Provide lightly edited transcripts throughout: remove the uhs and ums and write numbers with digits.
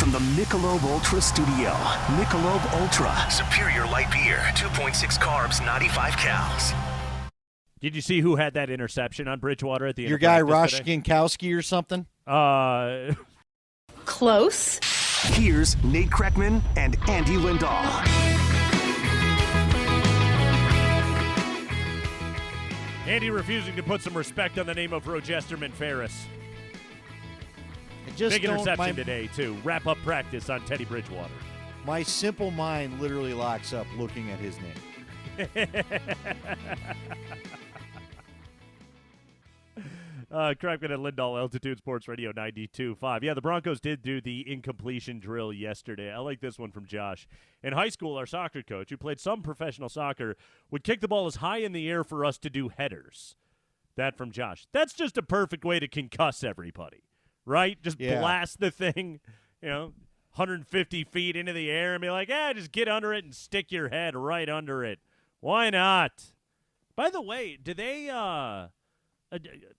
from the Michelob Ultra Studio. Michelob Ultra. Superior light beer. 2.6 carbs, 95 calories. Did you see who had that interception on Bridgewater at the end Your of guy, practice Rosh today? Ginkowski or something? Close. Here's Nate Kreckman and Andy Lindahl. Andy refusing to put some respect on the name of Rogesterman Ferris. Big interception today, too. Wrap up practice on Teddy Bridgewater. My simple mind literally locks up looking at his name. Kreckman and Lindahl, Altitude Sports Radio 92.5. Yeah, the Broncos did do the incompletion drill yesterday. I like this one from Josh. In high school, our soccer coach, who played some professional soccer, would kick the ball as high in the air for us to do headers. That from Josh. That's just a perfect way to concuss everybody, right? Just blast the thing, 150 feet into the air and be like, just get under it and stick your head right under it. Why not? By the way, do they I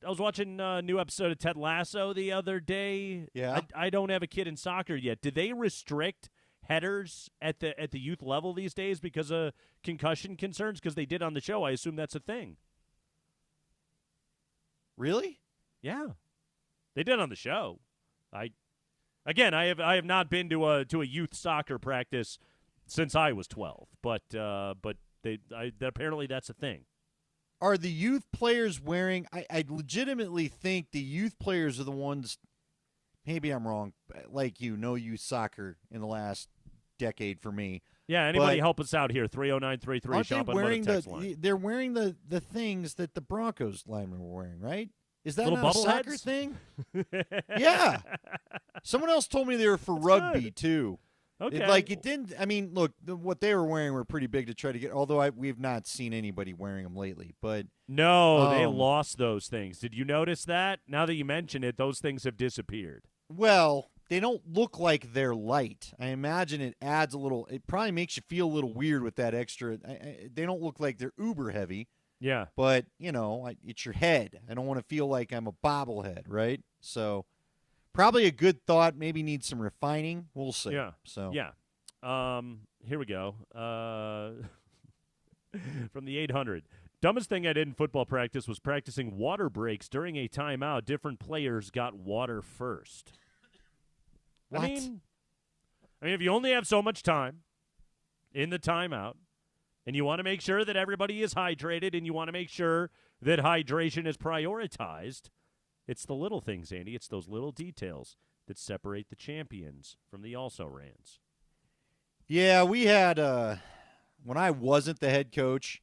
was watching a new episode of Ted Lasso the other day. Yeah. I don't have a kid in soccer yet. Do they restrict headers at the youth level these days because of concussion concerns? Because they did on the show. I assume that's a thing. Really? Yeah. They did on the show. I have not been to a youth soccer practice since I was 12, but apparently that's a thing. Are the youth players wearing – I legitimately think the youth players are the ones – maybe I'm wrong, like no youth soccer in the last decade for me. Yeah, anybody help us out here, 30933, shop on text line. They're wearing the things that the Broncos linemen were wearing, right? Is that Little not a soccer heads? thing? Yeah. Someone else told me they were for rugby, good. too. Okay. It didn't – I mean, look, what they were wearing were pretty big to try to get – although we've not seen anybody wearing them lately. But no, they lost those things. Did you notice that? Now that you mention it, those things have disappeared. Well, they don't look like they're light. I imagine it adds a little – it probably makes you feel a little weird with that extra – they don't look like they're uber heavy. Yeah. But, it's your head. I don't want to feel like I'm a bobblehead, right? So – probably a good thought. Maybe needs some refining. We'll see. Yeah. So yeah. Here we go. From the 800. Dumbest thing I did in football practice was practicing water breaks during a timeout. Different players got water first. What? I mean, if you only have so much time in the timeout, and you want to make sure that everybody is hydrated, and you want to make sure that hydration is prioritized. It's the little things, Andy. It's those little details that separate the champions from the also-rans. Yeah, we had when I wasn't the head coach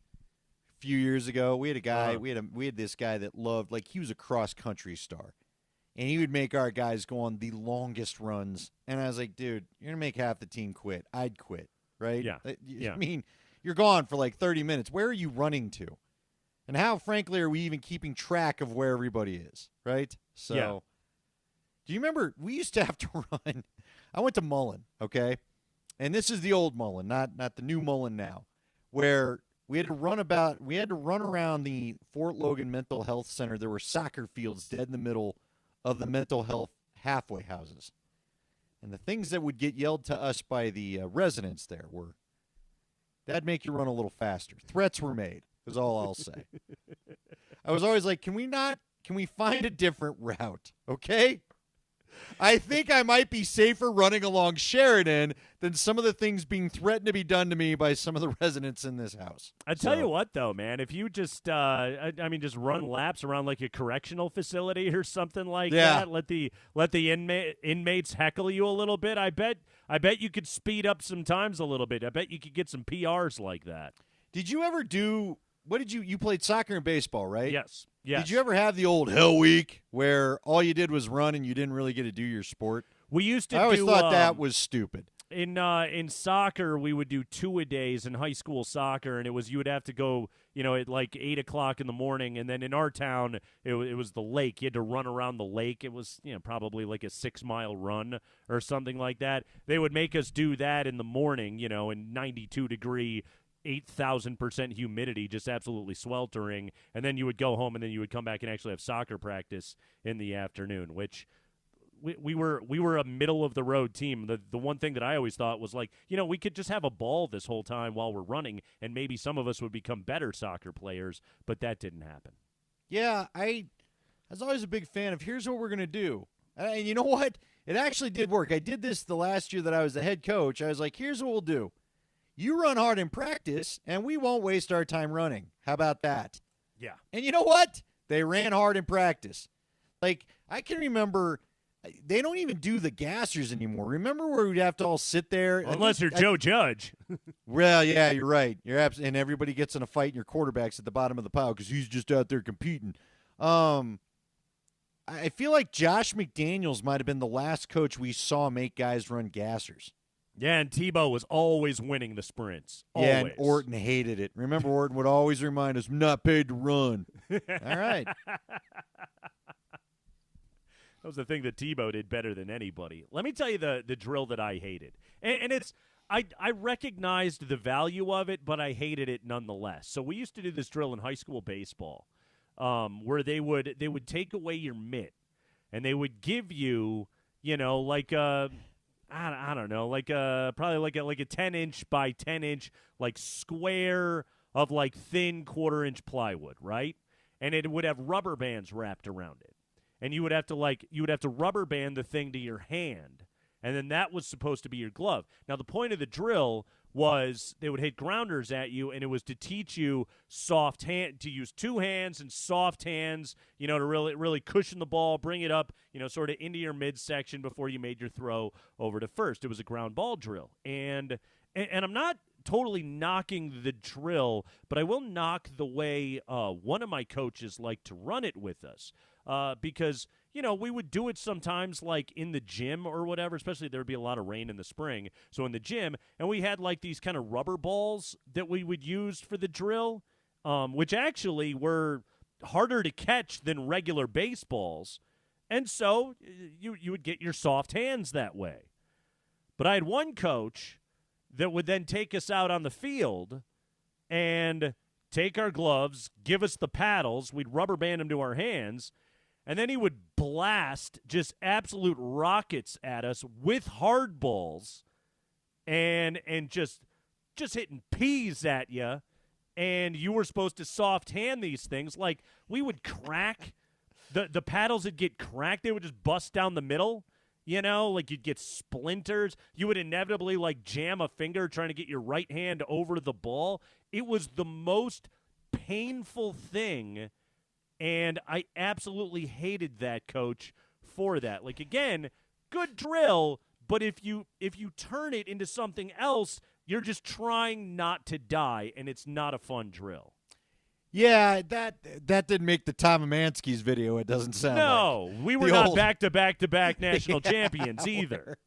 a few years ago, we had a guy. We had this guy that loved, like, he was a cross-country star, and he would make our guys go on the longest runs. And I was like, dude, you're gonna make half the team quit. I'd quit, right? Yeah. I mean, you're gone for like 30 minutes. Where are you running to? And how, frankly, are we even keeping track of where everybody is, right? So, Do you remember we used to have to run? I went to Mullen, okay? And this is the old Mullen, not the new Mullen now, where we had to run around the Fort Logan Mental Health Center. There were soccer fields dead in the middle of the mental health halfway houses. And the things that would get yelled to us by the residents there were, that'd make you run a little faster. Threats were made. Is all I'll say. I was always like, can we find a different route, okay? I think I might be safer running along Sheridan than some of the things being threatened to be done to me by some of the residents in this house. I tell you what, though, man, if you just, just run laps around like a correctional facility or something like that, let the inmates heckle you a little bit. I bet you could speed up some times a little bit. I bet you could get some PRs like that. Did you ever do? You played soccer and baseball, right? Yes. Did you ever have the old Hell Week where all you did was run and you didn't really get to do your sport? We used to. I always thought that was stupid. In soccer, we would do 2-a-days in high school soccer, and you would have to go, at like 8 o'clock in the morning, and then in our town, it was the lake. You had to run around the lake. It was, probably like a 6-mile run or something like that. They would make us do that in the morning, in 92-degree 8,000% humidity, just absolutely sweltering, and then you would go home, and then you would come back and actually have soccer practice in the afternoon, which we were a middle of the road team. The one thing that I always thought was like, we could just have a ball this whole time while we're running, and maybe some of us would become better soccer players, but that didn't happen. Yeah, I was always a big fan of here's what we're going to do. And you know what? It actually did work. I did this the last year that I was the head coach. I was like, here's what we'll do. You run hard in practice, and we won't waste our time running. How about that? Yeah. And you know what? They ran hard in practice. Like, I can remember they don't even do the gassers anymore. Remember where we'd have to all sit there? Unless you're Joe Judge. Well, yeah, you're right. And everybody gets in a fight, and your quarterback's at the bottom of the pile because he's just out there competing. I feel like Josh McDaniels might have been the last coach we saw make guys run gassers. Yeah, and Tebow was always winning the sprints. Always. Yeah, and Orton hated it. Remember, Orton would always remind us, I'm not paid to run. All right. That was the thing that Tebow did better than anybody. Let me tell you the drill that I hated. And it's I recognized the value of it, but I hated it nonetheless. So we used to do this drill in high school baseball where they would take away your mitt, and they would give you, like a – I don't know, probably like a 10-inch by 10-inch like square of like thin quarter-inch plywood, right? And it would have rubber bands wrapped around it, and you would have to rubber band the thing to your hand, and then that was supposed to be your glove. Now the point of the drill was they would hit grounders at you, and it was to teach you to use two hands and soft hands, to really cushion the ball, bring it up, sort of into your midsection before you made your throw over to first. It was a ground ball drill. And I'm not totally knocking the drill, but I will knock the way one of my coaches liked to run it with us because – we would do it sometimes like in the gym or whatever, especially there would be a lot of rain in the spring. So in the gym, and we had like these kind of rubber balls that we would use for the drill, which actually were harder to catch than regular baseballs. And so you would get your soft hands that way. But I had one coach that would then take us out on the field and take our gloves, give us the paddles, we'd rubber band them to our hands, and then he would blast just absolute rockets at us with hard balls and just hitting peas at you. And you were supposed to soft hand these things. Like, we would crack. The paddles would get cracked. They would just bust down the middle. Like you'd get splinters. You would inevitably, like, jam a finger trying to get your right hand over the ball. It was the most painful thing. And I absolutely hated that coach for that. Like, again, good drill, but if you turn it into something else, you're just trying not to die, and it's not a fun drill. Yeah, that didn't make the Tom Amansky's video, it doesn't sound like. No, we were not back-to-back-to-back national champions either.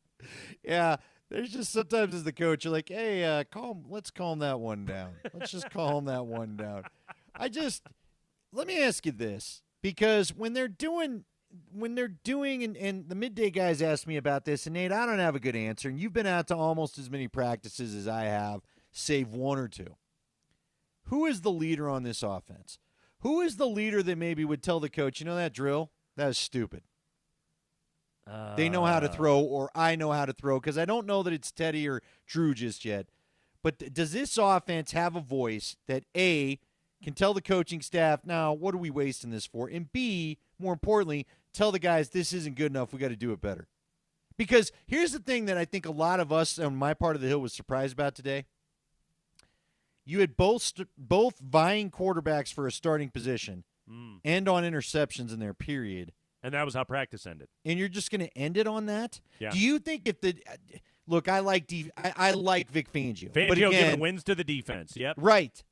Yeah, there's just sometimes as the coach, you're like, hey, let's calm that one down. Let's just calm that one down. Let me ask you this, because when they're doing, and the midday guys asked me about this, and Nate, I don't have a good answer, and you've been out to almost as many practices as I have, save one or two. Who is the leader on this offense? Who is the leader that maybe would tell the coach, that drill? That is stupid. They know how to throw, or I know how to throw, because I don't know that it's Teddy or Drew just yet. But does this offense have a voice that, A, can tell the coaching staff, now, what are we wasting this for? And B, more importantly, tell the guys this isn't good enough. We got to do it better. Because here's the thing that I think a lot of us on my part of the hill was surprised about today. You had both vying quarterbacks for a starting position and on interceptions in their period. And that was how practice ended. And you're just going to end it on that? Yeah. Do you think if look, I like I like Vic Fangio. Fangio but again, giving wins to the defense. Yep. Right.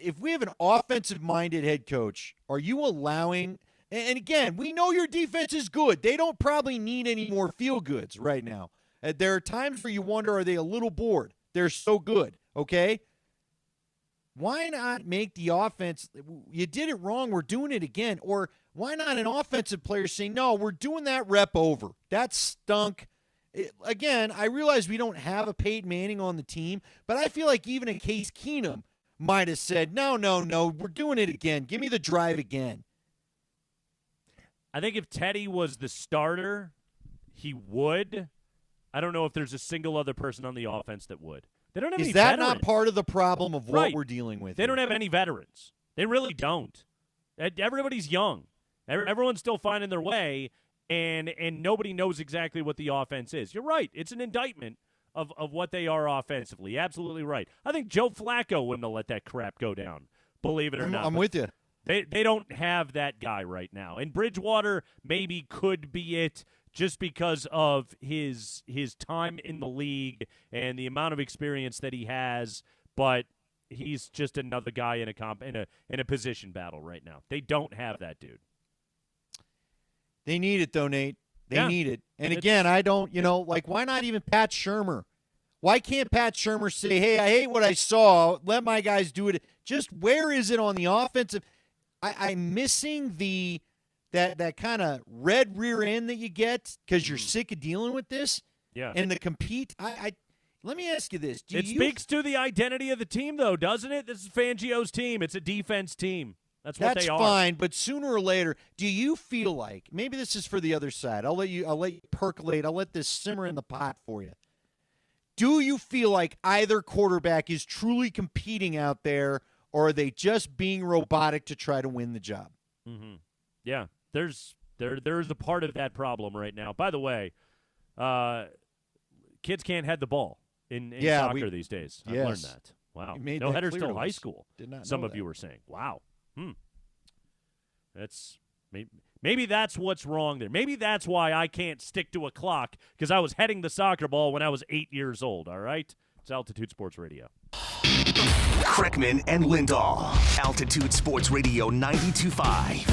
If we have an offensive-minded head coach, are you allowing – and again, we know your defense is good. They don't probably need any more feel-goods right now. There are times where you wonder, are they a little bored? They're so good, okay? Why not make the offense – you did it wrong, we're doing it again. Or why not an offensive player say, no, we're doing that rep over. That stunk. Again, I realize we don't have a Peyton Manning on the team, but I feel like even a Case Keenum – might have said, no, we're doing it again. Give me the drive again. I think if Teddy was the starter, he would. I don't know if there's a single other person on the offense that would. They don't have any Is that veterans. not part of the problem of what Right. we're dealing with? They don't have any veterans. They really don't. Everybody's young. Everyone's still finding their way, and nobody knows exactly what the offense is. You're right. It's an indictment of what they are offensively. Absolutely right. I think Joe Flacco wouldn't have let that crap go down, believe it or not. I'm with you. They don't have that guy right now. And Bridgewater maybe could be it just because of his time in the league and the amount of experience that he has, but he's just another guy in a position battle right now. They don't have that dude. They need it, though, Nate. They need it. And It's- again, I don't, why not even Pat Shurmur? Why can't Pat Shurmur say, hey, I hate what I saw. Let my guys do it. Just where is it on the offensive? I'm missing that kind of red rear end that you get because you're sick of dealing with this. Yeah. And the compete. Let me ask you this. It speaks to the identity of the team, though, doesn't it? This is Fangio's team. It's a defense team. That's what they are. That's fine, but sooner or later, do you feel like maybe this is for the other side? I'll let you percolate. I'll let this simmer in the pot for you. Do you feel like either quarterback is truly competing out there, or are they just being robotic to try to win the job? Mm-hmm. Yeah, there's a part of that problem right now. By the way, kids can't head the ball in soccer these days. I've learned that. Wow, no headers till high school. Did not. Some of you were saying, "Wow, that's maybe that's what's wrong there. Maybe that's why I can't stick to a clock because I was heading the soccer ball when I was 8 years old." All right, it's Altitude Sports Radio. Kreckman and Lindahl. Altitude Sports Radio 92.5.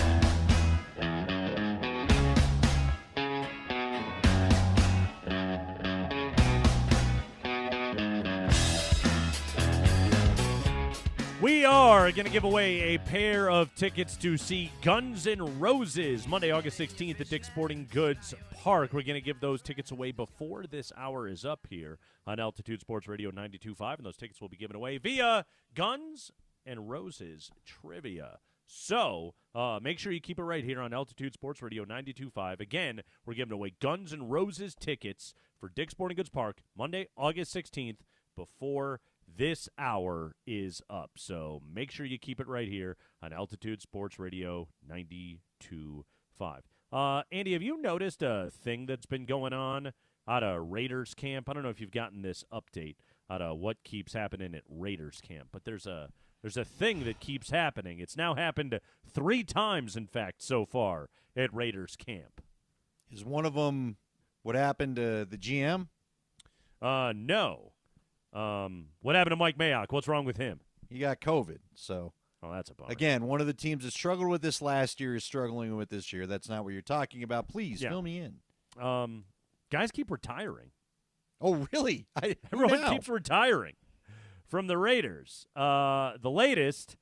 We are going to give away a pair of tickets to see Guns N' Roses Monday, August 16th at Dick's Sporting Goods Park. We're going to give those tickets away before this hour is up here on Altitude Sports Radio 92.5, and those tickets will be given away via Guns N' Roses Trivia. So make sure you keep it right here on Altitude Sports Radio 92.5. Again, we're giving away Guns N' Roses tickets for Dick's Sporting Goods Park Monday, August 16th before this hour is up. So make sure you keep it right here on Altitude Sports Radio 92.5. Andy, have you noticed a thing that's been going on out of Raiders camp? I don't know if you've gotten this update out of what keeps happening at Raiders camp, but there's a thing that keeps happening. It's now happened 3 times, in fact, so far at Raiders camp. Is one of them what happened to the GM? No. What happened to Mike Mayock? What's wrong with him? He got COVID. So, that's a bummer. again, one of the teams that struggled with this last year is struggling with this year. That's not what you're talking about. Please, fill me in. Guys keep retiring. Oh, really? Everyone keeps retiring from the Raiders. The latest,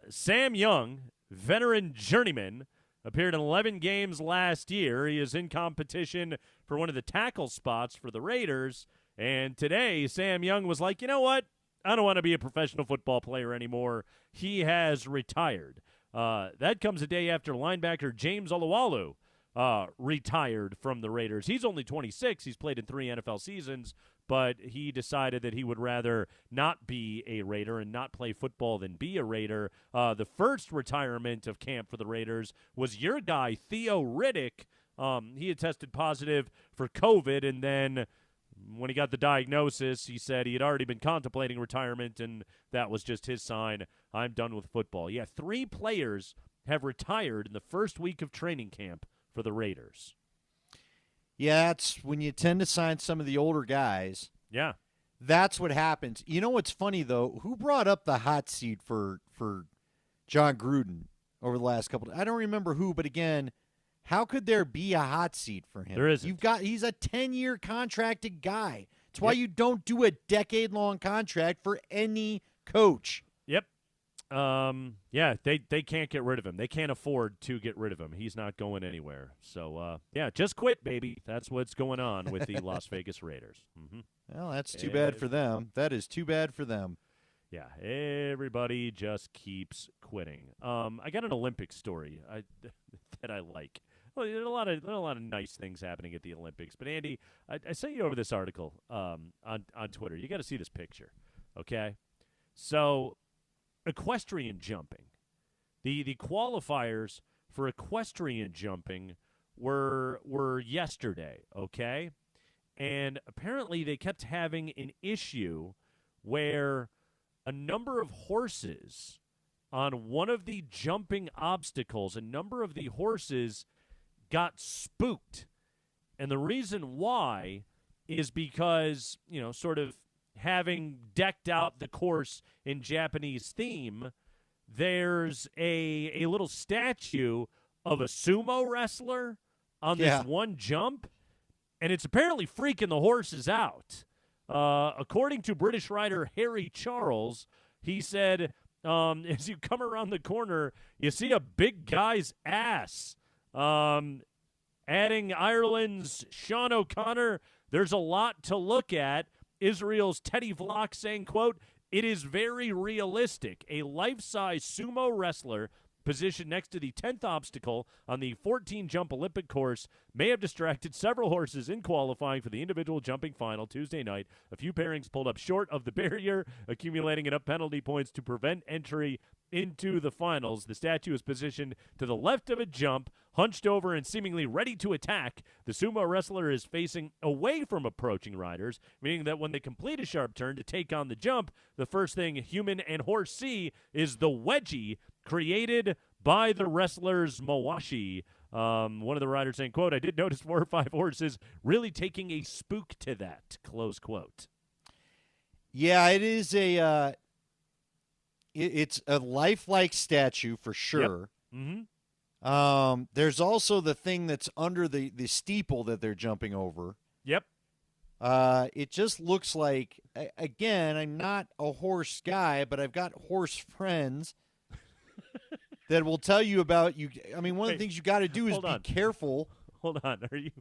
Sam Young, veteran journeyman, appeared in 11 games last year. He is in competition for one of the tackle spots for the Raiders. And today, Sam Young was like, you know what? I don't want to be a professional football player anymore. He has retired. That comes a day after linebacker James Oluwalu retired from the Raiders. He's only 26. He's played in 3 NFL seasons, but he decided that he would rather not be a Raider and not play football than be a Raider. The first retirement of camp for the Raiders was your guy, Theo Riddick. He had tested positive for COVID, and then when he got the diagnosis, he said he had already been contemplating retirement, and that was just his sign, I'm done with football. Yeah, 3 players have retired in the first week of training camp for the Raiders. Yeah, that's when you tend to sign some of the older guys. Yeah. That's what happens. You know what's funny, though? Who brought up the hot seat for John Gruden over the last couple I don't remember who, but again, how could there be a hot seat for him? There isn't. He's a 10-year contracted guy. That's why you don't do a decade-long contract for any coach. Yep. Yeah, they can't get rid of him. They can't afford to get rid of him. He's not going anywhere. So, just quit, baby. That's what's going on with the Las Vegas Raiders. Mm-hmm. Well, that's too bad for them. That is too bad for them. Yeah, everybody just keeps quitting. I got an Olympic story that I like. Well, there are a lot of nice things happening at the Olympics. But Andy, I sent you over this article on Twitter. You got to see this picture, okay? So, equestrian jumping. The qualifiers for equestrian jumping were yesterday, okay? And apparently they kept having an issue where a number of horses on one of the jumping obstacles, a number of the horses got spooked. And the reason why is because, sort of having decked out the course in Japanese theme, there's a little statue of a sumo wrestler on this one jump, and it's apparently freaking the horses out. According to British writer Harry Charles, he said, as you come around the corner, you see a big guy's ass. Adding Ireland's Sean O'Connor, there's a lot to look at. Israel's Teddy Vlock saying, quote, "It is very realistic. A life-size sumo wrestler positioned next to the 10th obstacle on the 14-jump Olympic course may have distracted several horses in qualifying for the individual jumping final Tuesday night. A few pairings pulled up short of the barrier, accumulating enough penalty points to prevent entry into the finals. The statue is positioned to the left of a jump, hunched over and seemingly ready to attack. The sumo wrestler is facing away from approaching riders, meaning that when they complete a sharp turn to take on the jump, the first thing human and horse see is the wedgie created by the wrestler's mawashi." One of the riders saying, quote, "I did notice 4 or 5 horses really taking a spook to that," close quote. Yeah, it is it's a lifelike statue for sure. Yep. Mm-hmm. There's also the thing that's under the steeple that they're jumping over. Yep. It just looks like, again, I'm not a horse guy, but I've got horse friends that will tell you about you. I mean, one of the things you got to do is be careful. Hold on. Are you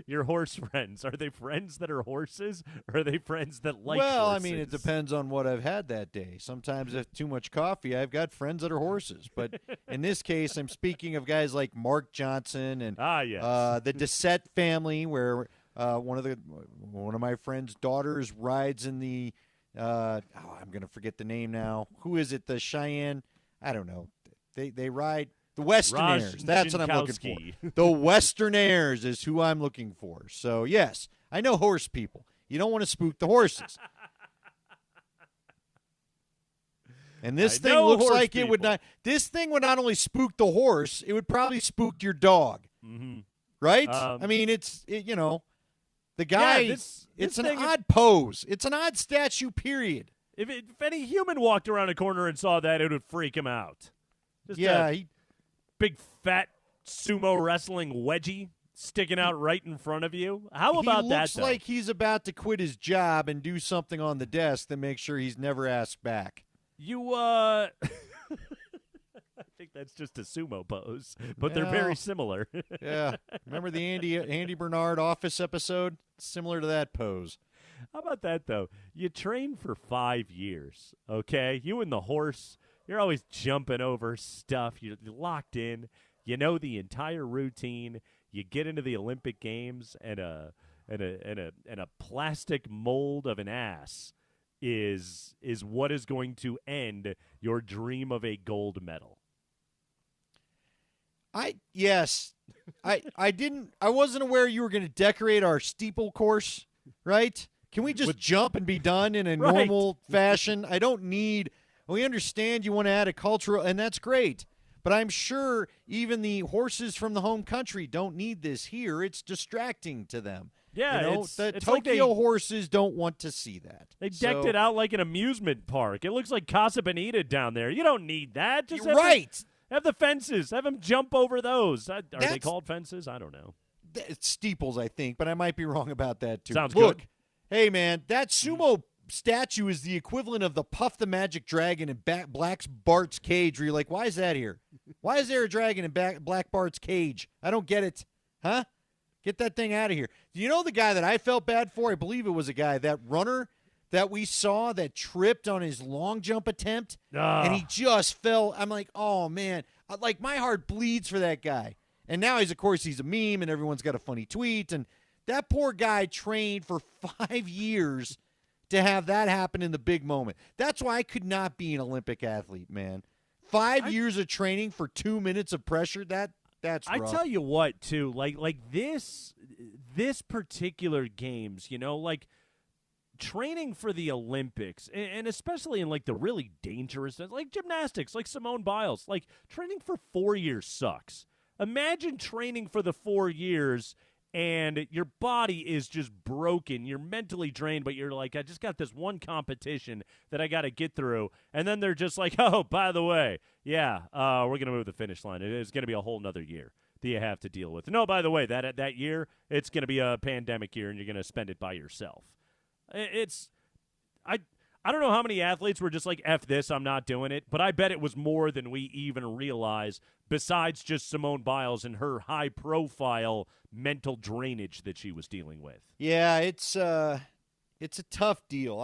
your horse friends? Are they friends that are horses, or are they friends that like Well, horses? I mean, it depends on what I've had that day. Sometimes if too much coffee, I've got friends that are horses. But in this case, I'm speaking of guys like Mark Johnson and the Dissett family, where one of my friend's daughters rides in the I'm going to forget the name now. Who is it? The Cheyenne? I don't know. They ride the Westernaires. That's what I'm looking for. The Westernaires is who I'm looking for. So, yes, I know horse people. You don't want to spook the horses. And this thing looks like it would not. This thing would not only spook the horse, it would probably spook your dog. Mm-hmm. Right? I mean, the guy. Yeah, it's an odd pose. It's an odd statue. Period. If any human walked around a corner and saw that, it would freak him out. Just big fat sumo wrestling wedgie sticking out right in front of you. How about that? He looks like he's about to quit his job and do something on the desk to make sure he's never asked back. I think that's just a sumo pose, but they're very similar. Yeah. Remember the Andy Bernard Office episode? Similar to that pose. How about that, though? You train for 5 years, okay? You and the horse, you're always jumping over stuff. You're locked in. You know the entire routine. You get into the Olympic Games, and a plastic mold of an ass is what is going to end your dream of a gold medal. I wasn't aware you were going to decorate our steeple course, right? Can we just jump and be done in a normal fashion? We understand you want to add a cultural, and that's great. But I'm sure even the horses from the home country don't need this here. It's distracting to them. Yeah, it's like Tokyo horses don't want to see that. They decked it out like an amusement park. It looks like Casa Bonita down there. You don't need that. Just have the fences. Have them jump over those. Are they called fences? I don't know. It's steeples, I think, but I might be wrong about that too. Sounds good. Hey, man, that sumo statue is the equivalent of the Puff the Magic Dragon in Black Bart's cage, where you're like, why is that here? Why is there a dragon in Black Bart's cage? I don't get it. Huh? Get that thing out of here. Do you know the guy that I felt bad for? I believe it was a guy, that runner that we saw that tripped on his long jump attempt, and he just fell. I'm like, oh, man. Like, my heart bleeds for that guy. And now he's a meme, and everyone's got a funny tweet. And that poor guy trained for 5 years to have that happen in the big moment. That's why I could not be an Olympic athlete, man. 5 years of training for 2 minutes of pressure, that's rough. I tell you what, too, like this particular games, like training for the Olympics, and especially in like the really dangerous, like gymnastics, like Simone Biles, like training for 4 years sucks. Imagine training for the 4 years and your body is just broken. You're mentally drained, but you're like, I just got this one competition that I got to get through. And then they're just like, oh, by the way, yeah, we're going to move the finish line. It's going to be a whole nother year that you have to deal with. No, by the way, that year, it's going to be a pandemic year, and you're going to spend it by yourself. I don't know how many athletes were just like, F this, I'm not doing it, but I bet it was more than we even realize, besides just Simone Biles and her high-profile mental drainage that she was dealing with. Yeah, it's a tough deal.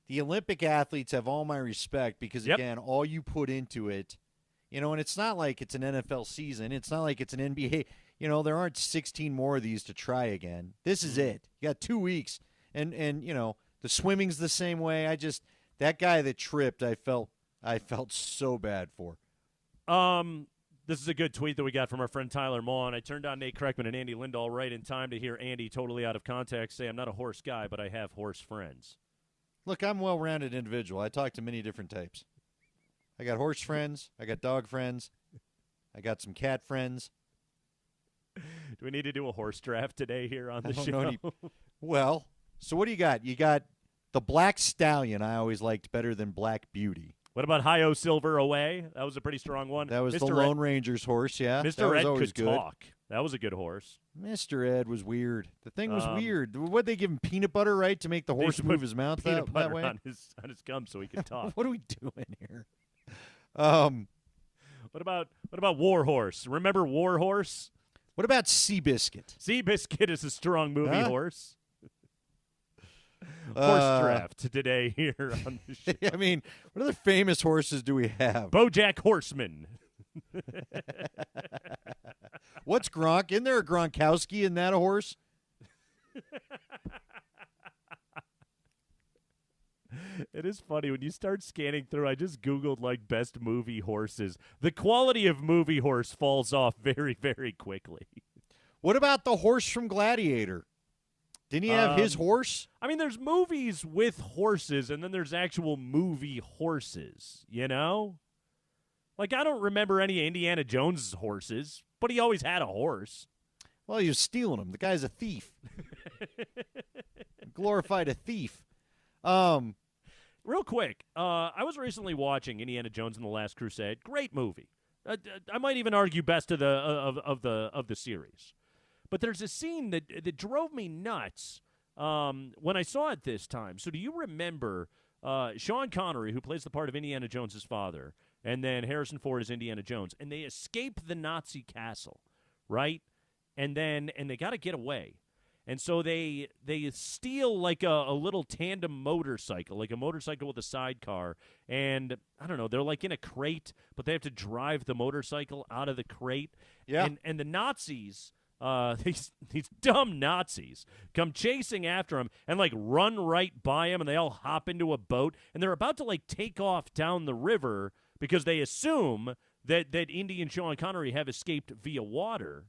The Olympic athletes have all my respect because, again, all you put into it, and it's not like it's an NFL season. It's not like it's an NBA. There aren't 16 more of these to try again. This is it. You got 2 weeks, and the swimming's the same way. That guy that tripped, I felt so bad for. This is a good tweet that we got from our friend Tyler Maughan. I turned on Nate Kreckman and Andy Lindahl right in time to hear Andy totally out of context say, I'm not a horse guy, but I have horse friends. Look, I'm a well-rounded individual. I talk to many different types. I got horse friends. I got dog friends. I got some cat friends. Do we need to do a horse draft today here on the show? Know well, so what do you got? You got the Black Stallion I always liked better than Black Beauty. What about Hi-O Silver Away? That was a pretty strong one. That was the Lone Ranger's horse, yeah. Mr. Ed could good. talk. That was a good horse. Mr. Ed was weird. The thing was weird. What'd they give him, peanut butter, right, to make the horse move his mouth that way? On his gum so he could talk. What are we doing here? What about War Horse? Remember War Horse? What about Seabiscuit? Seabiscuit is a strong movie horse. Horse draft today here on the show. I mean, what other famous horses do we have? BoJack Horseman. What's Gronk? Isn't there a Gronkowski in that a horse? It is funny when you start scanning through. I just Googled like best movie horses. The quality of movie horse falls off very, very quickly. What about the horse from Gladiator? Didn't he have his horse? I mean, there's movies with horses, and then there's actual movie horses, Like, I don't remember any Indiana Jones horses, but he always had a horse. Well, he was stealing them. The guy's a thief. Glorified a thief. Real quick, I was recently watching Indiana Jones and the Last Crusade. Great movie. I might even argue best of the series. But there's a scene that drove me nuts when I saw it this time. So do you remember Sean Connery, who plays the part of Indiana Jones' father, and then Harrison Ford is Indiana Jones, and they escape the Nazi castle, right? And they got to get away. And so they steal like a little tandem motorcycle, like a motorcycle with a sidecar. And I don't know, they're like in a crate, but they have to drive the motorcycle out of the crate. Yeah. And the Nazis, these dumb Nazis, come chasing after them and like run right by them, and they all hop into a boat, and they're about to like take off down the river because they assume that Indy and Sean Connery have escaped via water.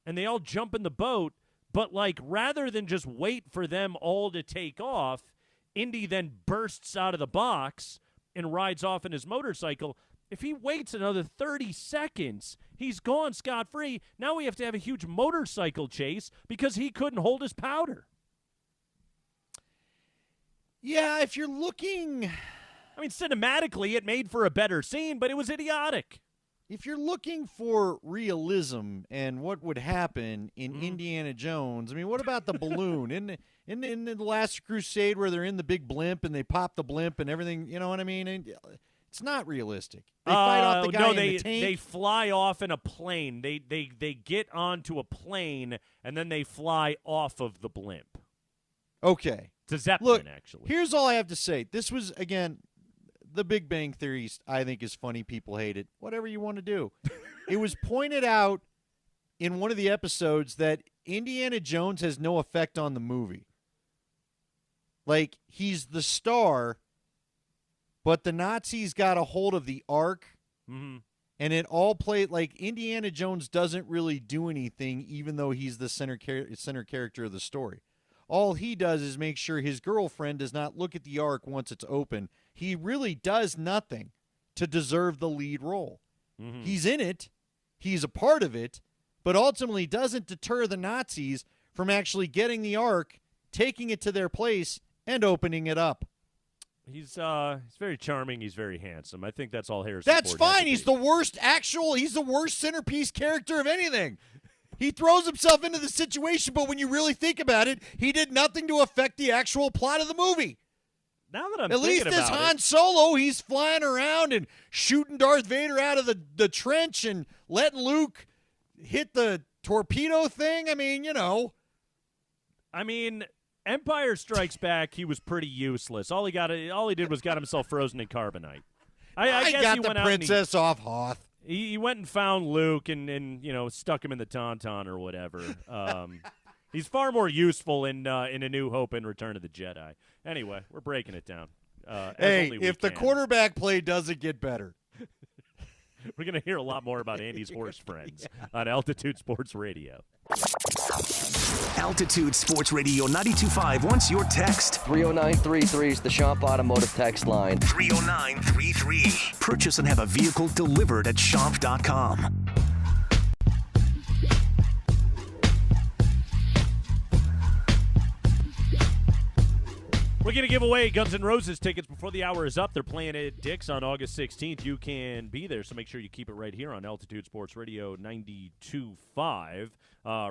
And they all jump in the boat. But, like, rather than just wait for them all to take off, Indy then bursts out of the box and rides off in his motorcycle. If he waits another 30 seconds, he's gone scot-free. Now we have to have a huge motorcycle chase because he couldn't hold his powder. Yeah, if you're looking... I mean, cinematically, it made for a better scene, but it was idiotic. If you're looking for realism and what would happen in Indiana Jones, I mean, what about the balloon? In the Last Crusade where they're in the big blimp and they pop the blimp and everything, you know what I mean? It's not realistic. They fight off the guy in the tank. They fly off in a plane. They get onto a plane, and then they fly off of the blimp. Okay. It's a Zeppelin, actually. Here's all I have to say. This was, again... The Big Bang Theory, I think, is funny. People hate it. Whatever you want to do. it was pointed out in one of the episodes that Indiana Jones has no effect on the movie. Like, he's the star, but the Nazis got a hold of the Ark, and it all played like Indiana Jones doesn't really do anything, even though he's the center character of the story. All he does is make sure his girlfriend does not look at the Ark once it's open. He really does nothing to deserve the lead role. He's in it. He's a part of it, but ultimately doesn't deter the Nazis from actually getting the Ark, taking it to their place, and opening it up. He's very charming. He's very handsome. I think that's all Harrison That's Ford has fine. to He's be. he's the worst centerpiece character of anything. He throws himself into the situation, but when you really think about it, he did nothing to affect the actual plot of the movie. Now that I'm At least thinking as about Han Solo, he's flying around and shooting Darth Vader out of the trench and letting Luke hit the torpedo thing. I mean, Empire Strikes Back, he was pretty useless. All he did was got himself frozen in carbonite. I guess got he the went princess off Hoth. He went and found Luke and stuck him in the tauntaun or whatever. He's far more useful in A New Hope and Return of the Jedi. Anyway, we're breaking it down. Hey, if the can. quarterback play doesn't get better. We're going to hear a lot more about Andy's horse friends on Altitude Sports Radio. Altitude Sports Radio 92.5 wants your text. 30933 is the Shop Automotive text line. 30933. Purchase and have a vehicle delivered at shop.com. We're going to give away Guns N' Roses tickets before the hour is up. They're playing at Dick's on August 16th. You can be there, so make sure you keep it right here on Altitude Sports Radio 92.5.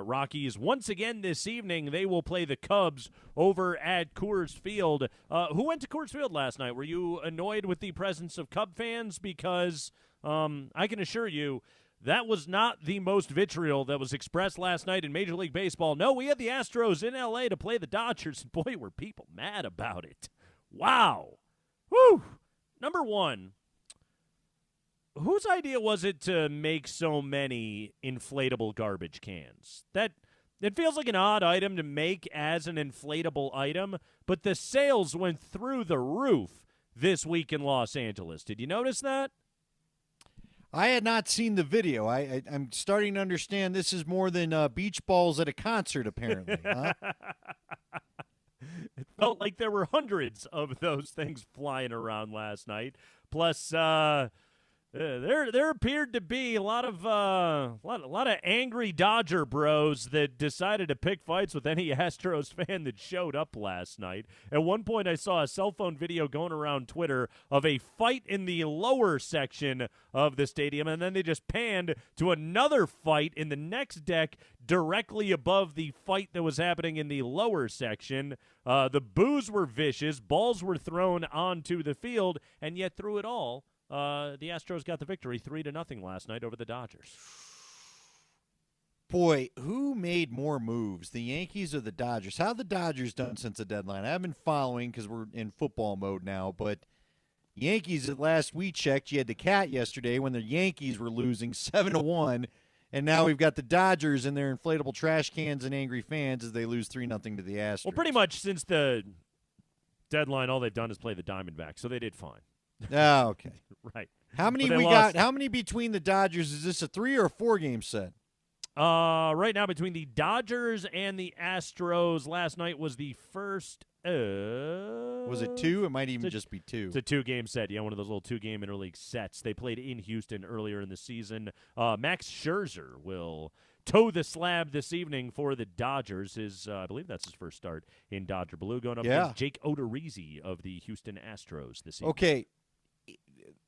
Rockies, once again this evening, they will play the Cubs over at Coors Field. Who went to Coors Field last night? Were you annoyed with the presence of Cub fans? Because I can assure you, that was not the most vitriol that was expressed last night in Major League Baseball. No, we had the Astros in L.A. to play the Dodgers, and boy, were people mad about it. Wow. Whew. Number one, whose idea was it to make so many inflatable garbage cans? It feels like an odd item to make as an inflatable item, but the sales went through the roof this week in Los Angeles. Did you notice that? I had not seen the video. I'm starting to understand this is more than beach balls at a concert, apparently. Huh? It felt like there were hundreds of those things flying around last night. Plus, there appeared to be a lot of angry Dodger bros that decided to pick fights with any Astros fan that showed up last night. At one point, I saw a cell phone video going around Twitter of a fight in the lower section of the stadium, and then they just panned to another fight in the next deck directly above the fight that was happening in the lower section. The boos were vicious, balls were thrown onto the field, and yet through it all, the Astros got the victory 3-0 last night over the Dodgers. Boy, who made more moves, the Yankees or the Dodgers? How have the Dodgers done since the deadline? I haven't been following because we're in football mode now, but Yankees, at last we checked, you had the cat yesterday when the Yankees were losing 7-1, and now we've got the Dodgers and their inflatable trash cans and angry fans as they lose 3-0 to the Astros. Well, pretty much since the deadline, all they've done is play the Diamondbacks, so they did fine. Oh, okay. Right. How many we got? How many between the Dodgers? Is this a 3 or a 4 game set? Right now, between the Dodgers and the Astros, last night was the first. Was it 2? It might even just be 2. It's a 2-game set. Yeah, one of those little 2-game interleague sets. They played in Houston earlier in the season. Max Scherzer will toe the slab this evening for the Dodgers. I believe that's his first start in Dodger blue, going up against Jake Odorizzi of the Houston Astros this evening. Okay,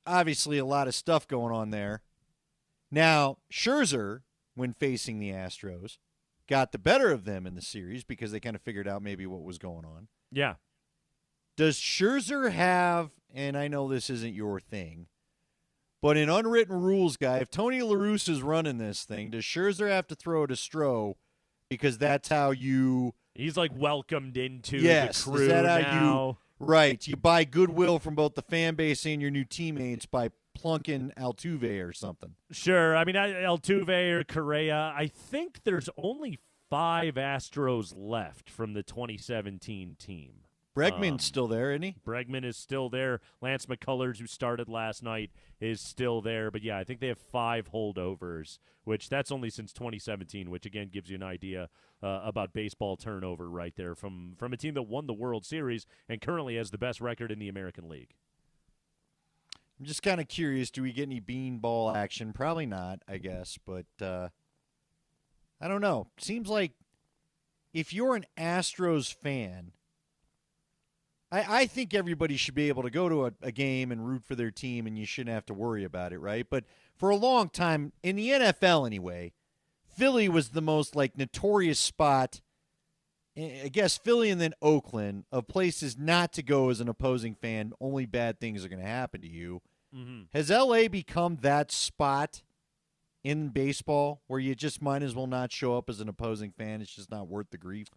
obviously a lot of stuff going on there. Now, Scherzer, when facing the Astros, got the better of them in the series because they kind of figured out maybe what was going on. Yeah. Does Scherzer have, and I know this isn't your thing, but an unwritten rules guy, if Tony La Russa is running this thing, does Scherzer have to throw to Stroh because that's how you... He's like welcomed into the crew is that how now. Right. You buy goodwill from both the fan base and your new teammates by plunking Altuve or something. Sure. I mean, Altuve or Correa, I think there's only 5 Astros left from the 2017 team. Bregman's still there, isn't he? Bregman is still there. Lance McCullers, who started last night, is still there. But, yeah, I think they have 5 holdovers, which that's only since 2017, which, again, gives you an idea about baseball turnover right there from a team that won the World Series and currently has the best record in the American League. I'm just kind of curious, do we get any beanball action? Probably not, I guess. But I don't know. Seems like if you're an Astros fan, I think everybody should be able to go to a game and root for their team, and you shouldn't have to worry about it, right? But for a long time, in the NFL anyway, Philly was the most notorious spot, I guess Philly and then Oakland, of places not to go as an opposing fan. Only bad things are going to happen to you. Mm-hmm. Has L.A. become that spot in baseball where you just might as well not show up as an opposing fan? It's just not worth the grief.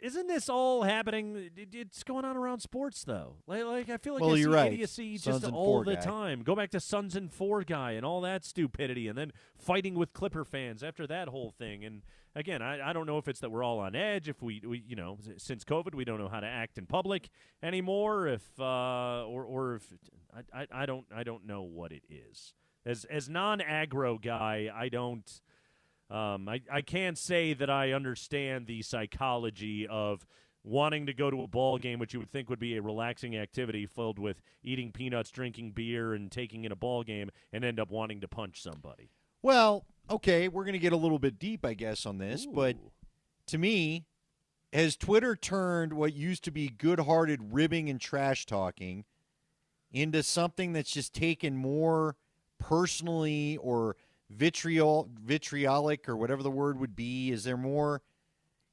Isn't this all happening? It's going on around sports, though. Like I feel like I see right. idiocy Sons just and all Four the guy. time. Go back to Sons and Four guy and all that stupidity, and then fighting with Clipper fans after that whole thing. And again, I don't know if it's that we're all on edge. If we since COVID, we don't know how to act in public anymore. If or if I don't know what it is. As non-aggro guy, I don't. I can't say that I understand the psychology of wanting to go to a ball game, which you would think would be a relaxing activity filled with eating peanuts, drinking beer, and taking in a ball game, and end up wanting to punch somebody. Well, okay, we're going to get a little bit deep, I guess, on this, Ooh. but to me, has Twitter turned what used to be good-hearted ribbing and trash-talking into something that's just taken more personally or vitriolic or whatever the word would be? Is there more,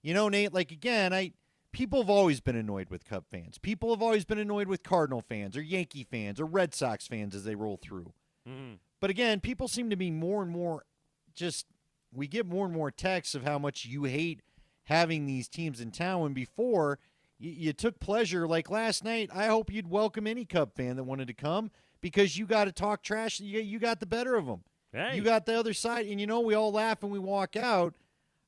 Nate, people have always been annoyed with Cub fans. People have always been annoyed with Cardinal fans or Yankee fans or Red Sox fans as they roll through. Mm-hmm. But again, people seem to be more and more we get more and more texts of how much you hate having these teams in town, when before you took pleasure. Like last night, I hope you'd welcome any Cub fan that wanted to come because you got to talk trash. You got the better of them. Hey. You got the other side, and we all laugh and we walk out.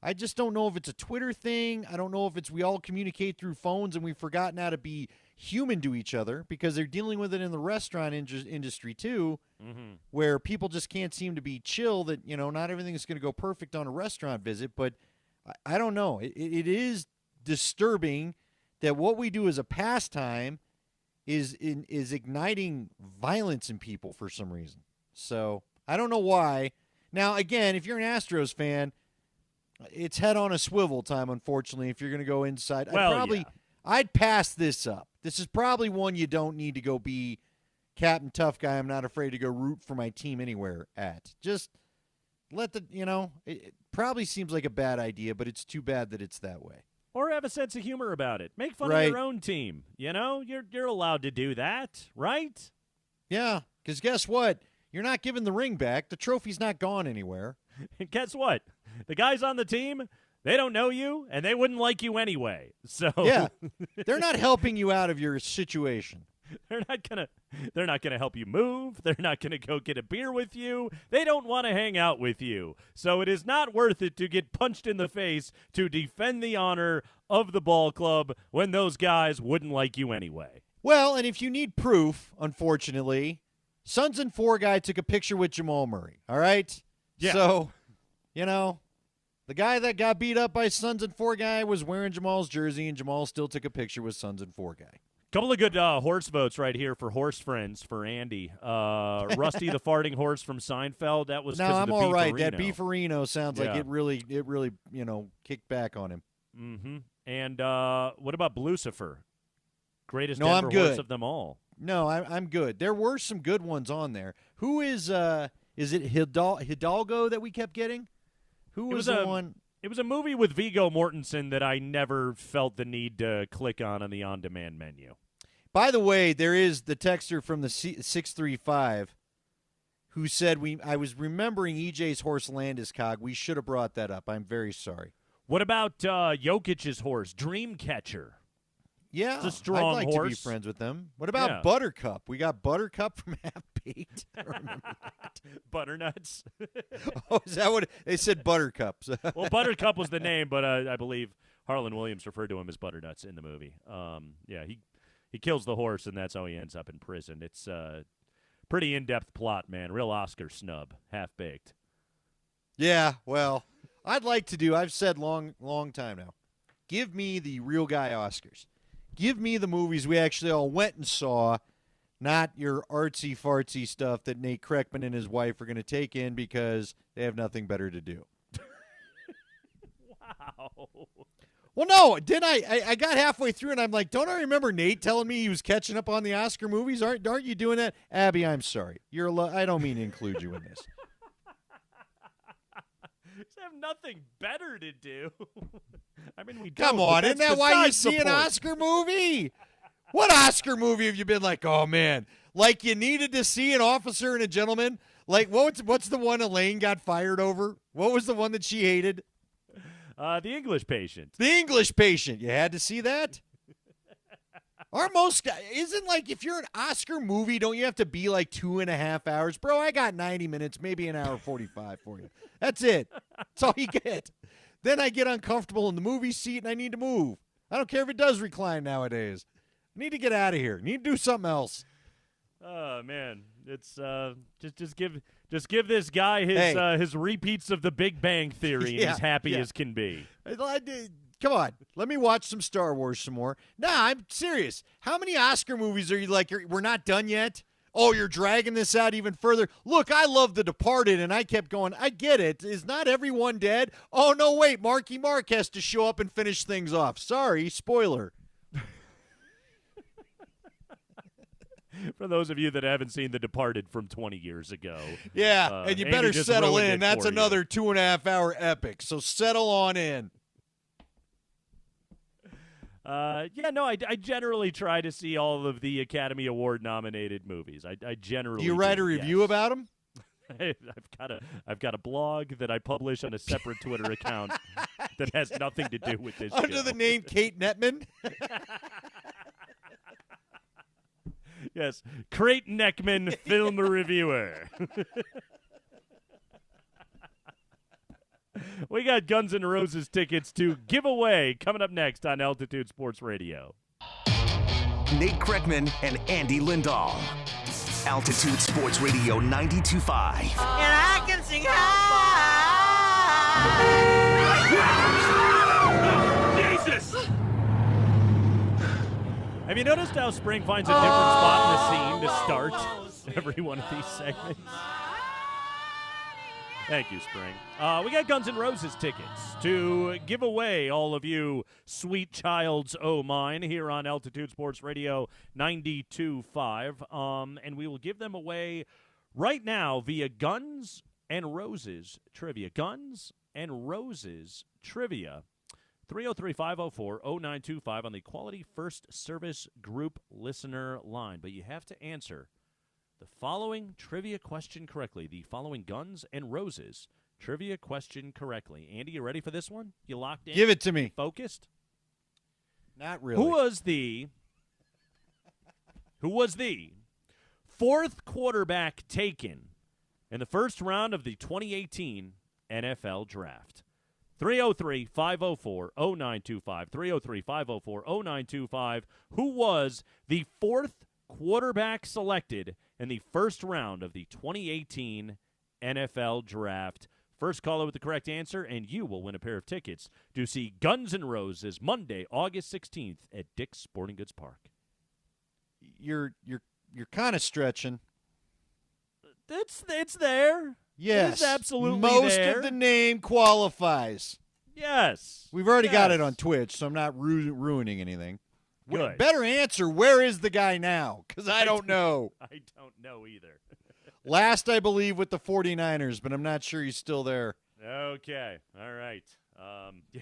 I just don't know if it's a Twitter thing. I don't know if it's we all communicate through phones and we've forgotten how to be human to each other, because they're dealing with it in the restaurant industry too, mm-hmm. where people just can't seem to be chill that, not everything is going to go perfect on a restaurant visit. But I don't know. It is disturbing that what we do as a pastime is igniting violence in people for some reason. So I don't know why. Now, again, if you're an Astros fan, it's head on a swivel time, unfortunately, if you're going to go inside. Well, I'd pass this up. This is probably one you don't need to go be Captain Tough Guy. I'm not afraid to go root for my team anywhere at. Just let it probably seems like a bad idea, but it's too bad that it's that way. Or have a sense of humor about it. Make fun right. of your own team. You're allowed to do that, right? Yeah, because guess what? You're not giving the ring back. The trophy's not gone anywhere. And guess what? The guys on the team, they don't know you, and they wouldn't like you anyway. So yeah, they're not helping you out of your situation. They're not gonna help you move. They're not gonna go get a beer with you. They don't want to hang out with you. So it is not worth it to get punched in the face to defend the honor of the ball club when those guys wouldn't like you anyway. Well, and if you need proof, unfortunately, Sons and Four guy took a picture with Jamal Murray. All right? Yeah. So, the guy that got beat up by Sons and Four guy was wearing Jamal's jersey, and Jamal still took a picture with Sons and Four guy. Couple of good horse votes right here for horse friends for Andy. Rusty the farting horse from Seinfeld. That was no, I'm of the all right. That Beefarino sounds like Yeah. it really kicked back on him. Mm-hmm. And what about Blucifer? Greatest No, Denver I'm good. horse of them all. No, I'm good. There were some good ones on there. Who is it Hidalgo that we kept getting? Who was the one? It was a movie with Viggo Mortensen that I never felt the need to click on the on-demand menu. By the way, there is the texter from the 635 who said I was remembering EJ's horse Landeskog. We should have brought that up. I'm very sorry. What about Jokic's horse, Dreamcatcher? Yeah, It's a strong I'd like to be horse. friends with them. What about Yeah. Buttercup? We got Buttercup from Half Baked. I don't remember that. Butternuts. Oh, is that what they said? Buttercups. Well, Buttercup was the name, but I believe Harlan Williams referred to him as Butternuts in the movie. Yeah, he kills the horse, and that's how he ends up in prison. It's pretty in-depth plot, man. Real Oscar snub. Half-baked. Yeah, well, I'd like to do. I've said long time now. Give me the real guy Oscars. Give me the movies we actually all went and saw, not your artsy-fartsy stuff that Nate Kreckman and his wife are going to take in because they have nothing better to do. Wow. Well, no, didn't I got halfway through, and I'm like, don't I remember Nate telling me he was catching up on the Oscar movies? Aren't you doing that? Abby, I'm sorry. I don't mean to include you in this. Just have nothing better to do. I mean, we Come don't, on, but isn't that that's why you besides the see an point. Oscar movie? What Oscar movie have you been like, oh, man, like you needed to see An Officer and a Gentleman? Like, what's the one Elaine got fired over? What was the one that she hated? The English Patient. The English Patient. You had to see that? Aren't most guys, isn't like if you're an Oscar movie, don't you have to be like 2.5 hours? Bro, I got 90 minutes, maybe an hour 45 for you. That's it. That's all you get. Then I get uncomfortable in the movie seat and I need to move. I don't care if it does recline nowadays. I need to get out of here. I need to do something else. Oh man, it's just give this guy his repeats of the Big Bang Theory, and he's happy as can be. Come on, let me watch some Star Wars some more. Nah, I'm serious. How many Oscar movies are you like? We're not done yet. Oh, you're dragging this out even further. Look, I love The Departed, and I kept going. I get it. Is not everyone dead? Oh no, wait, Marky Mark has to show up and finish things off. Sorry, spoiler. For those of you that haven't seen The Departed from 20 years ago. Yeah, and you Andy better just settle ruined in. it That's for you. another 2.5 hour epic. So settle on in. I generally try to see all of the Academy Award nominated movies. I generally Do you write a review yes. about them? I've got a blog that I publish on a separate Twitter account that has nothing to do with this Under show. the name Kate Netman? Yes, Creighton Eckman, film reviewer. We got Guns N' Roses tickets to give away coming up next on Altitude Sports Radio. Nate Kreckman and Andy Lindahl. Altitude Sports Radio 92.5. And I can sing high. Jesus! Have you noticed how Spring finds a different spot in the scene to start every one of these segments? Thank you, Spring. We got Guns N' Roses tickets to give away, all of you sweet childs oh mine, here on Altitude Sports Radio 92.5. And we will give them away right now via Guns N' Roses Trivia. Guns N' Roses Trivia. 303-504-0925 on the Quality First Service Group listener line. But you have to answer the following trivia question correctly. The following Guns N' Roses trivia question correctly. Andy, you ready for this one? You locked in? Give it to me. Focused? Not really. Who was the fourth quarterback taken in the first round of the 2018 NFL Draft? 303-504-0925. 303-504-0925. Who was the fourth quarterback selected in the first round of the 2018 NFL Draft? First caller with the correct answer, and you will win a pair of tickets to see Guns N' Roses Monday, August 16th at Dick's Sporting Goods Park. You're kind of stretching. It's there. Yes. It's absolutely Most there. of the name qualifies. Yes. We've already got Yes. it on Twitch, so I'm not ruining anything. Good. Better answer, where is the guy now? Because I don't know. I don't know either. Last, I believe, with the 49ers, but I'm not sure he's still there. Okay. All right.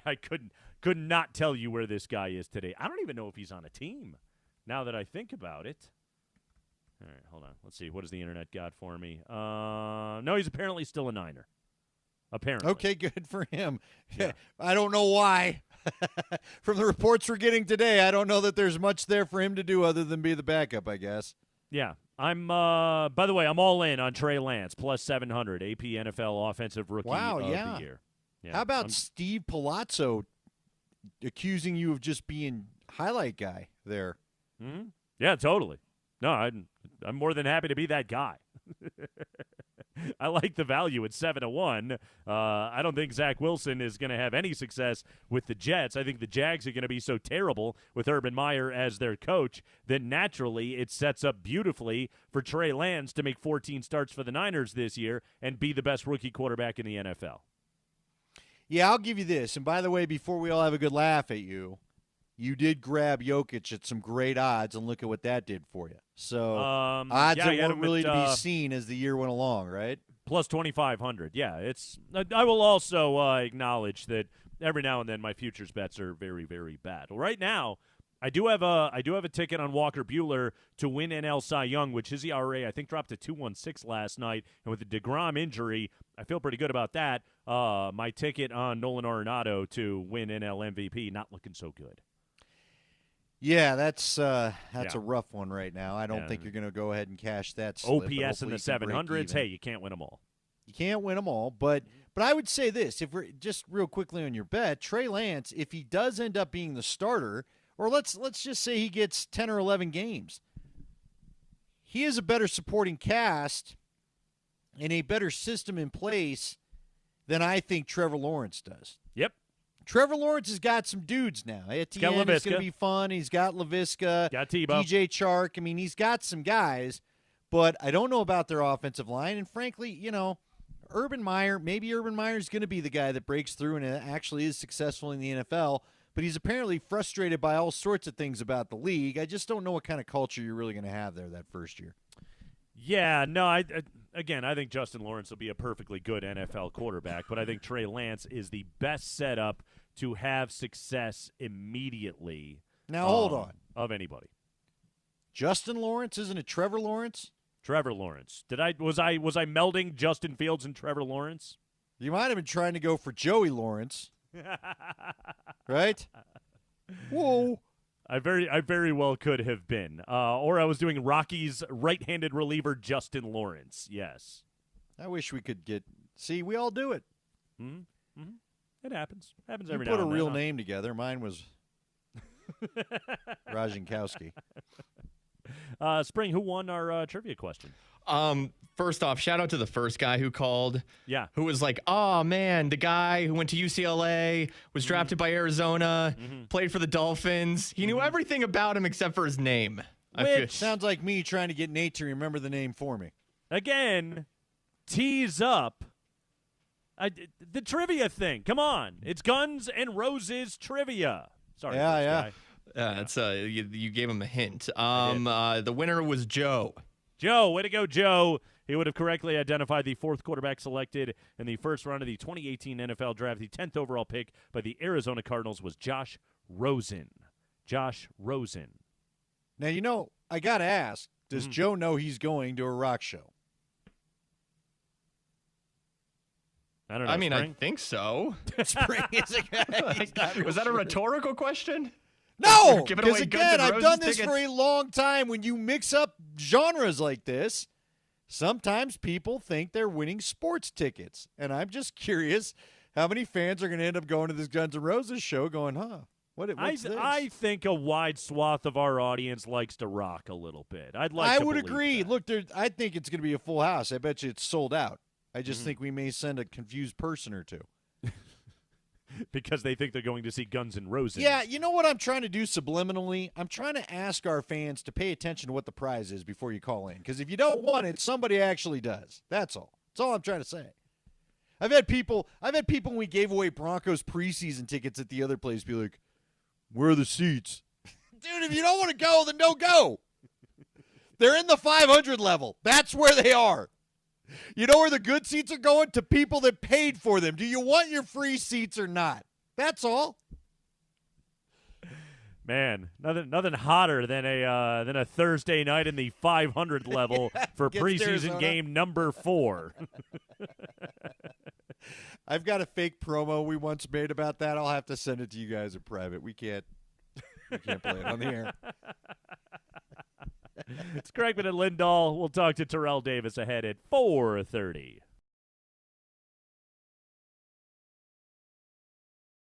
I could not tell you where this guy is today. I don't even know if he's on a team now that I think about it. All right, hold on. Let's see. What has the internet got for me? No, he's apparently still a Niner. apparently. Okay, good for him. Yeah. I don't know why. From the reports we're getting today, I don't know that there's much there for him to do other than be the backup, I guess. Yeah. I'm, by the way, I'm all in on Trey Lance, plus 700, AP NFL Offensive Rookie of the Year. Yeah. How about Steve Palazzo accusing you of just being highlight guy there? Mm-hmm. Yeah, totally. No, I'm more than happy to be that guy. I like the value at 7-1. I don't think Zach Wilson is going to have any success with the Jets. I think the Jags are going to be so terrible with Urban Meyer as their coach that naturally it sets up beautifully for Trey Lance to make 14 starts for the Niners this year and be the best rookie quarterback in the NFL. Yeah, I'll give you this. And by the way, before we all have a good laugh at you, you did grab Jokic at some great odds, and look at what that did for you. So odds that weren't really to be seen as the year went along, right? Plus 2,500. Yeah, it's. I will also acknowledge that every now and then my futures bets are very, very bad. Well, right now, I do have a ticket on Walker Buehler to win NL Cy Young, which his ERA I think dropped to 2.16 last night, and with the DeGrom injury, I feel pretty good about that. My ticket on Nolan Arenado to win NL MVP not looking so good. Yeah, that's a rough one right now. I don't think you're going to go ahead and cash that slip. OPS in the 700s. Hey, you can't win them all. You can't win them all, but I would say this: if we're just real quickly on your bet, Trey Lance, if he does end up being the starter, or let's just say he gets 10 or 11 games, he has a better supporting cast and a better system in place than I think Trevor Lawrence does. Yep. Trevor Lawrence has got some dudes now. Etienne is going to be fun. He's got Laviska. Got Tebow. DJ Chark. I mean, he's got some guys, but I don't know about their offensive line. And frankly, Urban Meyer is going to be the guy that breaks through and actually is successful in the NFL, but he's apparently frustrated by all sorts of things about the league. I just don't know what kind of culture you're really going to have there that first year. Yeah, no, I think Justin Lawrence will be a perfectly good NFL quarterback, but I think Trey Lance is the best setup to have success immediately. Now, hold on. Of anybody. Justin Lawrence, isn't it Trevor Lawrence? Trevor Lawrence. Was I melding Justin Fields and Trevor Lawrence? You might have been trying to go for Joey Lawrence. Right? Whoa. I very well could have been. Or I was doing Rocky's right-handed reliever Justin Lawrence. Yes. I wish we could get – see, we all do it. Mm-hmm. It happens. Happens every now and then. Put a real name together. Mine was Rajankowski. Spring, who won our trivia question? First off, shout out to the first guy who called. Yeah. Who was like, oh, man, the guy who went to UCLA, was drafted by Arizona, played for the Dolphins. He knew everything about him except for his name. Which sounds like me trying to get Nate to remember the name for me. Again, tease up the trivia thing. Come on. It's Guns N' Roses trivia. Sorry. Yeah. That's you gave him a hint. The winner was Joe. Joe, way to go, Joe. He would have correctly identified the fourth quarterback selected in the first round of the 2018 NFL Draft. The 10th overall pick by the Arizona Cardinals was Josh Rosen. Josh Rosen. Now, I got to ask, does Joe know he's going to a rock show? I don't know. I mean, Spring? I think so. Spring is a guy. Was that a rhetorical question? No, because again, I've done this for a long time. When you mix up genres like this, sometimes people think they're winning sports tickets. And I'm just curious how many fans are going to end up going to this Guns N' Roses show going, what's this? I think a wide swath of our audience likes to rock a little bit. I would agree. That. Look, I think it's going to be a full house. I bet you it's sold out. I just think we may send a confused person or two. Because they think they're going to see Guns N' Roses. Yeah, you know what I'm trying to do subliminally? I'm trying to ask our fans to pay attention to what the prize is before you call in. Because if you don't want it, somebody actually does. That's all. That's all I'm trying to say. I've had people when we gave away Broncos preseason tickets at the other place be like, where are the seats? Dude, if you don't want to go, then don't go. They're in the 500 level. That's where they are. You know where the good seats are going? To people that paid for them. Do you want your free seats or not? That's all. Man, nothing hotter than a Thursday night in the 500 level for preseason game number 4. I've got a fake promo we once made about that. I'll have to send it to you guys in private. We can't play it on the air. It's Craigman and Lindahl. We'll talk to Terrell Davis ahead at 4:30.